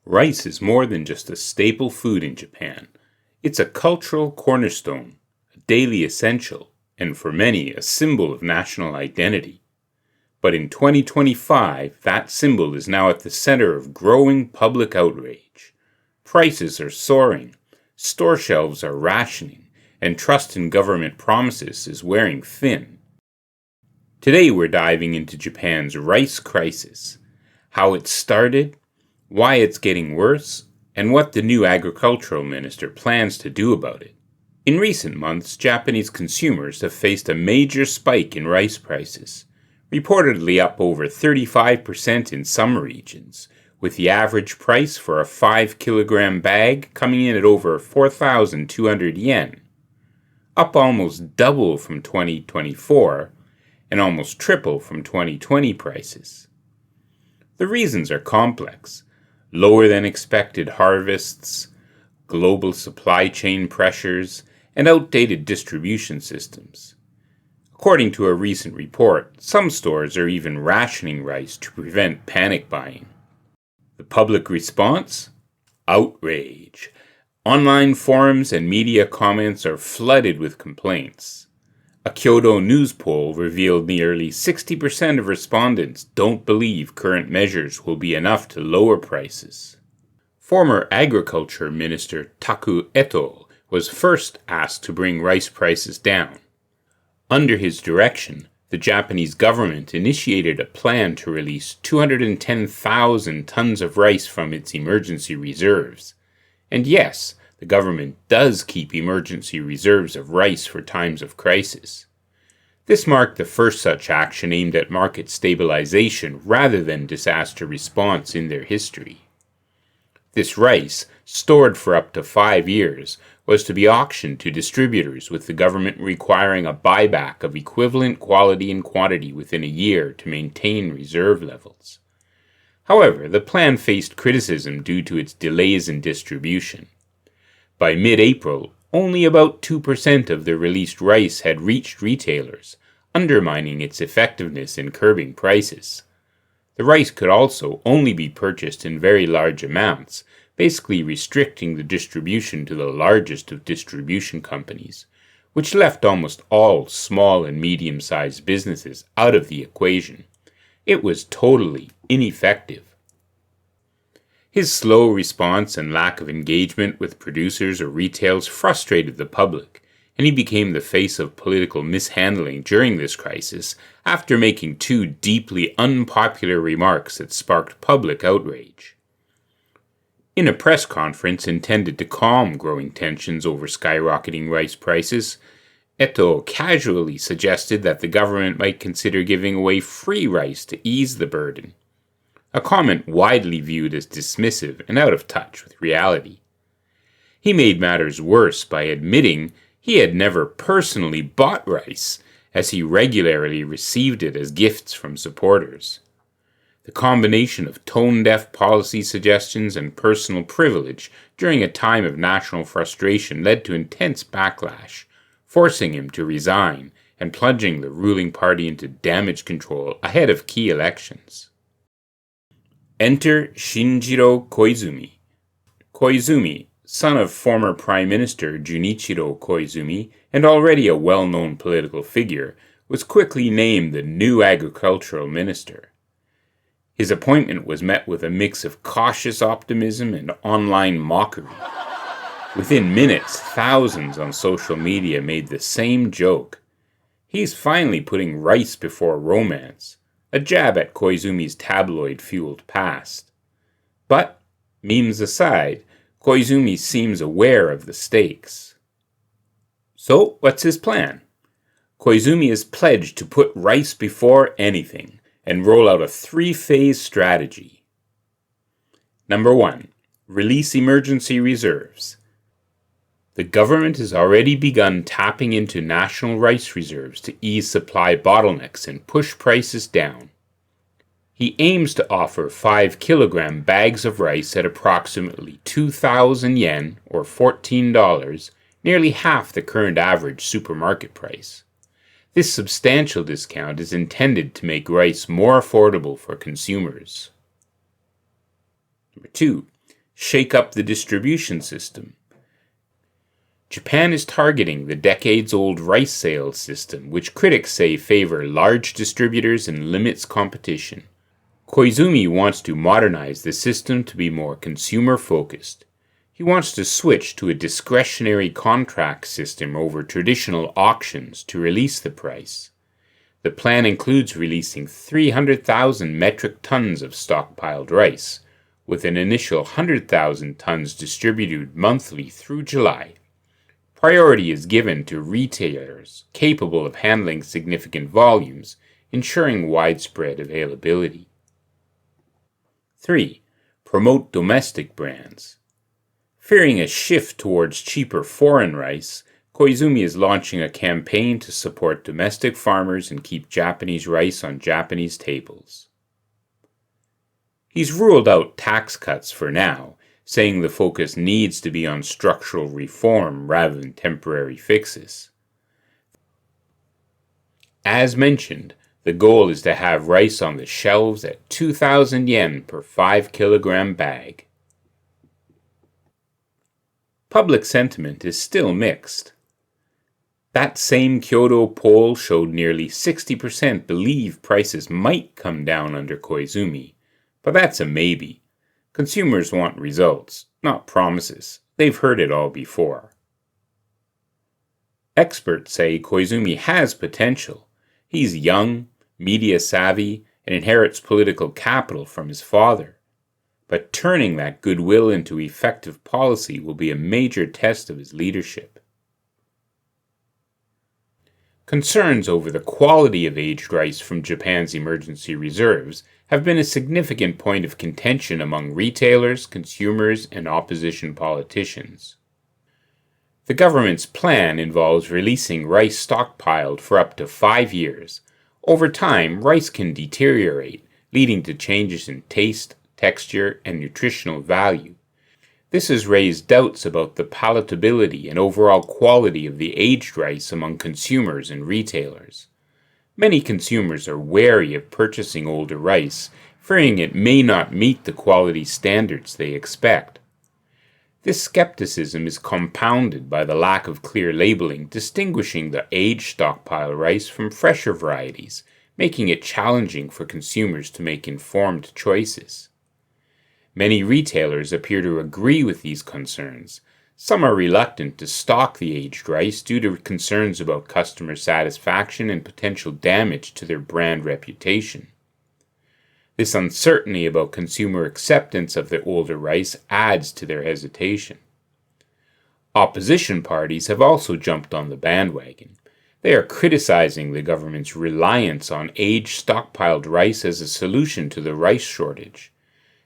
Rice is more than just a staple food in Japan. It's a cultural cornerstone, a daily essential, and for many, a symbol of national identity. But in 2025, that symbol is now at the center of growing public outrage. Prices are soaring, store shelves are rationing, and trust in government promises is wearing thin. Today we're diving into Japan's rice crisis, how it started, why it's getting worse, and what the new agricultural minister plans to do about it. In recent months, Japanese consumers have faced a major spike in rice prices, reportedly up over 35% in some regions, with the average price for a 5-kilogram bag coming in at over 4,200 yen, up almost double from 2024 and almost triple from 2020 prices. The reasons are complex: lower than expected harvests, global supply chain pressures, and outdated distribution systems. According to a recent report, some stores are even rationing rice to prevent panic buying. The public response? Outrage. Online forums and media comments are flooded with complaints. A Kyoto News poll revealed nearly 60% of respondents don't believe current measures will be enough to lower prices. Former Agriculture Minister Taku Etou was first asked to bring rice prices down. Under his direction, the Japanese government initiated a plan to release 210,000 tons of rice from its emergency reserves. And yes, the government does keep emergency reserves of rice for times of crisis. This marked the first such action aimed at market stabilization rather than disaster response in their history. This rice, stored for up to 5 years, was to be auctioned to distributors, with the government requiring a buyback of equivalent quality and quantity within a year to maintain reserve levels. However, the plan faced criticism due to its delays in distribution. By mid-April, only about 2% of the released rice had reached retailers, undermining its effectiveness in curbing prices. The rice could also only be purchased in very large amounts, basically restricting the distribution to the largest of distribution companies, which left almost all small and medium-sized businesses out of the equation. It was totally ineffective. His slow response and lack of engagement with producers or retailers frustrated the public, and he became the face of political mishandling during this crisis after making 2 deeply unpopular remarks that sparked public outrage. In a press conference intended to calm growing tensions over skyrocketing rice prices, Etou casually suggested that the government might consider giving away free rice to ease the burden, a comment widely viewed as dismissive and out of touch with reality. He made matters worse by admitting he had never personally bought rice, as he regularly received it as gifts from supporters. The combination of tone-deaf policy suggestions and personal privilege during a time of national frustration led to intense backlash, forcing him to resign and plunging the ruling party into damage control ahead of key elections. Enter Shinjiro Koizumi. Koizumi, son of former Prime Minister Junichiro Koizumi and already a well-known political figure, was quickly named the new agricultural minister. His appointment was met with a mix of cautious optimism and online mockery. Within minutes, thousands on social media made the same joke. He's finally putting rice before romance, a jab at Koizumi's tabloid-fueled past. But, memes aside, Koizumi seems aware of the stakes. So, what's his plan? Koizumi is pledged to put rice before anything and roll out a 3-phase strategy. Number 1. Release emergency reserves. The government has already begun tapping into national rice reserves to ease supply bottlenecks and push prices down. He aims to offer 5-kilogram bags of rice at approximately 2,000 yen or $14, nearly half the current average supermarket price. This substantial discount is intended to make rice more affordable for consumers. Number 2. shake up the distribution system. Japan is targeting the decades-old rice sales system, which critics say favor large distributors and limits competition. Koizumi wants to modernize the system to be more consumer-focused. He wants to switch to a discretionary contract system over traditional auctions to release the price. The plan includes releasing 300,000 metric tons of stockpiled rice, with an initial 100,000 tons distributed monthly through July. Priority is given to retailers capable of handling significant volumes, ensuring widespread availability. 3. Promote domestic brands. Fearing a shift towards cheaper foreign rice, Koizumi is launching a campaign to support domestic farmers and keep Japanese rice on Japanese tables. He's ruled out tax cuts for now, saying the focus needs to be on structural reform rather than temporary fixes. As mentioned, the goal is to have rice on the shelves at 2,000 yen per 5 kilogram bag. Public sentiment is still mixed. That same Kyoto poll showed nearly 60% believe prices might come down under Koizumi, but that's a maybe. Consumers want results, not promises. They've heard it all before. Experts say Koizumi has potential. He's young, media savvy, and inherits political capital from his father. But turning that goodwill into effective policy will be a major test of his leadership. Concerns over the quality of aged rice from Japan's emergency reserves have been a significant point of contention among retailers, consumers, and opposition politicians. The government's plan involves releasing rice stockpiled for up to 5 years. Over time, rice can deteriorate, leading to changes in taste, texture, and nutritional value. This has raised doubts about the palatability and overall quality of the aged rice among consumers and retailers. Many consumers are wary of purchasing older rice, fearing it may not meet the quality standards they expect. This skepticism is compounded by the lack of clear labeling distinguishing the aged stockpile rice from fresher varieties, making it challenging for consumers to make informed choices. Many retailers appear to agree with these concerns. Some are reluctant to stock the aged rice due to concerns about customer satisfaction and potential damage to their brand reputation. This uncertainty about consumer acceptance of the older rice adds to their hesitation. Opposition parties have also jumped on the bandwagon. They are criticizing the government's reliance on aged stockpiled rice as a solution to the rice shortage.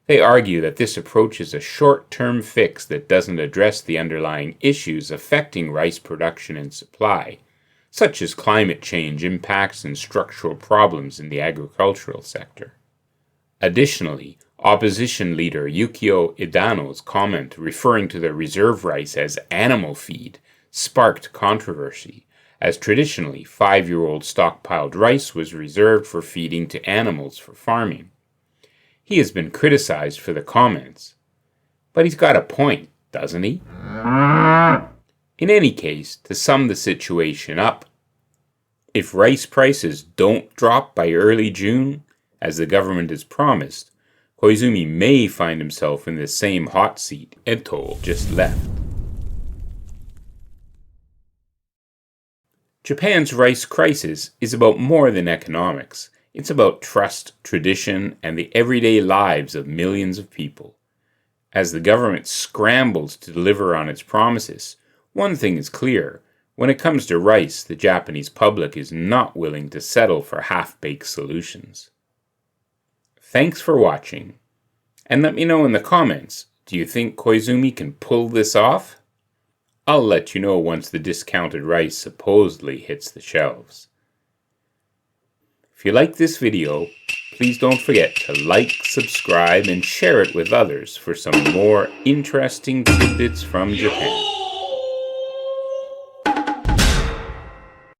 They argue that this approach is a short-term fix that doesn't address the underlying issues affecting rice production and supply, such as climate change impacts and structural problems in the agricultural sector. Additionally, opposition leader Yukio Edano's comment referring to the reserve rice as animal feed sparked controversy, as traditionally 5-year-old stockpiled rice was reserved for feeding to animals for farming. He has been criticized for the comments. But he's got a point, doesn't he? In any case, to sum the situation up, if rice prices don't drop by early June, as the government has promised, Koizumi may find himself in the same hot seat Etou just left. Japan's rice crisis is about more than economics. It's about trust, tradition, and the everyday lives of millions of people. As the government scrambles to deliver on its promises, one thing is clear. When it comes to rice, the Japanese public is not willing to settle for half-baked solutions. Thanks for watching. And let me know in the comments, do you think Koizumi can pull this off? I'll let you know once the discounted rice supposedly hits the shelves. If you like this video, please don't forget to like, subscribe, and share it with others for some more interesting tidbits from Japan.